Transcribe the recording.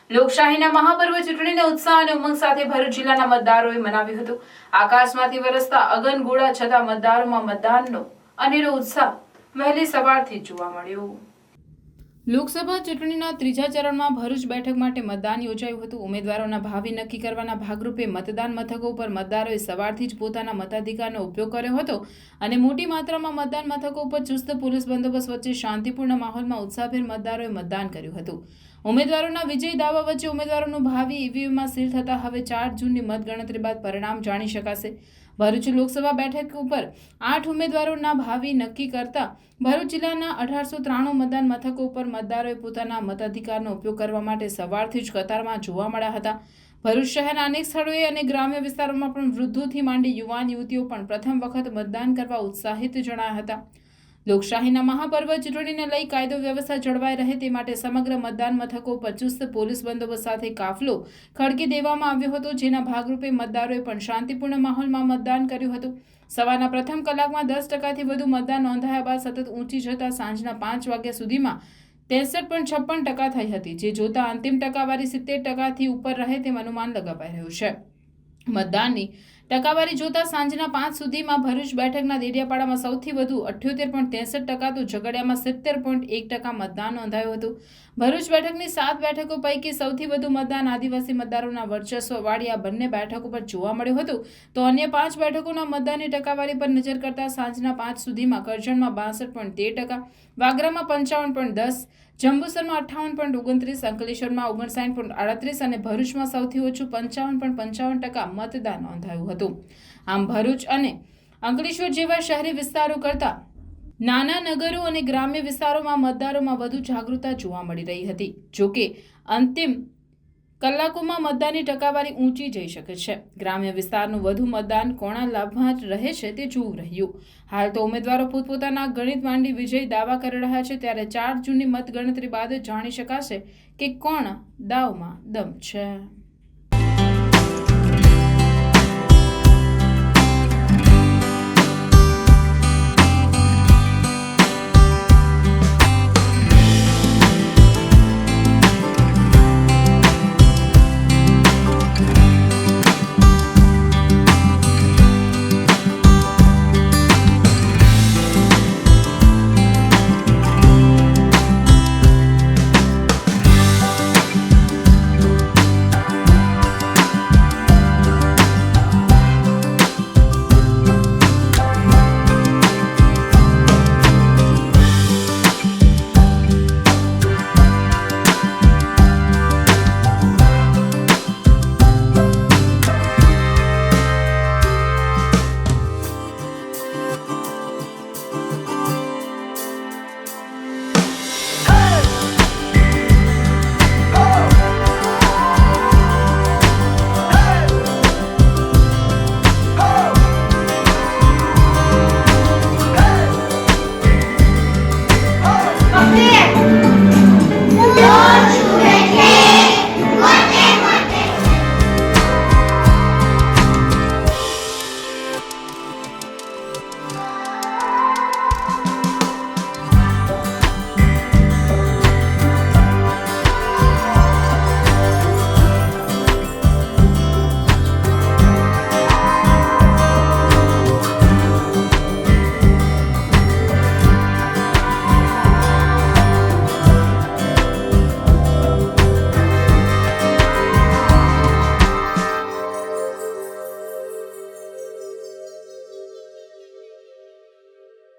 લોકશાહીના મહાપર્વ ચૂંટણીના ઉત્સાહ અને ઉમંગ સાથે ભરૂચ જિલ્લાના મતદારોએ મનાવ્યું હતું। આકાશમાંથી વરસતા અગનગોળા છતાં મતદારોમાં મતદાનનો અનેરો ઉત્સાહ વહેલી સવારથી જોવા મળ્યો। લોકસભા ચૂંટણીના ત્રીજા ચરણમાં ભરૂચ બેઠક માટે મતદાન યોજાયું હતું। ઉમેદવારોના ભાવિ નક્કી કરવાના ભાગરૂપે મતદાન મથકો પર મતદારોએ સવારથી જ પોતાના મતાધિકારનો ઉપયોગ કર્યો હતો અને મોટી માત્રામાં મતદાન મથકો પર ચુસ્ત પોલીસ બંદોબસ્ત વચ્ચે શાંતિપૂર્ણ માહોલમાં ઉત્સાહભેર મતદારોએ મતદાન કર્યું હતું। ઉમેદવારોના વિજય દાવા વચ્ચે ઉમેદવારોનું ભાવિ ઈવીએમમાં સીલ થતા હવે 4 જૂનની મતગણતરી બાદ પરિણામ જાણી શકાશે। ભરૂચ લોકસભા બેઠક ઉપર 8 ઉમેદવારોના ભાવિ નક્કી કરતા ભરૂચ જિલ્લાના 1893 મતદાન મથકો ઉપર મતદારોએ પોતાના મતાધિકારનો ઉપયોગ કરવા માટે સવારથી જ કતારમાં જોવા મળ્યા હતા। ભરૂચ શહેરના અનેક સ્થળોએ અને ગ્રામ્ય વિસ્તારોમાં પણ વૃદ્ધોથી માંડી યુવાન યુવતીઓ પણ પ્રથમ વખત મતદાન કરવા ઉત્સાહિત જણાયા હતા। લોકશાહીના મહાપર્વ ચૂંટણીને લઈ કાયદો વ્યવસ્થા જળવાઈ રહે તે માટે સમગ્ર મતદાન મથકો પર ચુસ્ત પોલીસ બંદોબસ્ત સાથે કાફલો ખડકી દેવામાં આવ્યો હતો, જેના ભાગરૂપે મતદારોએ પણ શાંતિપૂર્ણ માહોલમાં મતદાન કર્યું હતું। સવારના પ્રથમ કલાકમાં 10%થી વધુ મતદાન નોંધાયા બાદ સતત ઊંચી જતા સાંજના 5 વાગ્યા સુધીમાં 63.56% થઈ હતી, જે જોતા અંતિમ ટકાવારી 70%થી ઉપર રહે તેમ અનુમાન લગાવાઈ રહ્યું છે। મતદાનની ટકાવારી જોતા સાંજના 5 સુધીમાં ભરૂચ બેઠકના દેડિયાપાડામાં સૌથી વધુ 78.63%, તો ઝઘડિયામાં 70.1% મતદાન નોંધાયું હતું। ભરૂચ બેઠકની 7 બેઠકો પૈકી સૌથી વધુ મતદાન આદિવાસી મતદારોના વર્ચસ્વવાળી આ બંને બેઠકો પર જોવા મળ્યું હતું, તો અન્ય 5 બેઠકોના મતદાનની ટકાવારી પર નજર કરતા સાંજના 5 સુધીમાં કરજણમાં 62.13%, વાગરામાં 55.10%, જંબુસરમાં 58.29%, અંકલેશ્વરમાં 59.38% અને ભરૂચમાં સૌથી ઓછું 55.55% મતદાન નોંધાયું હતું। આમ ભરૂચ અને અંકલેશ્વર જેવા શહેરી વિસ્તારો કરતા નાના નગરો અને ગ્રામ્ય વિસ્તારોમાં મતદારોમાં વધુ જાગૃતતા જોવા મળી રહી હતી। જોકે અંતિમ કલાકોમાં મતદાનની ટકાવારી ઊંચી જઈ શકે છે। ગ્રામ્ય વિસ્તારનું વધુ મતદાન કોના લાભમાં રહે છે તે જોવું રહ્યું। હાલ તો ઉમેદવારો પોતપોતાના ગણિત માંડી વિજય દાવા કરી રહ્યા છે, ત્યારે 4 જૂનની મતગણતરી બાદ જાણી શકાશે કે કોણ દાવમાં દમ છે।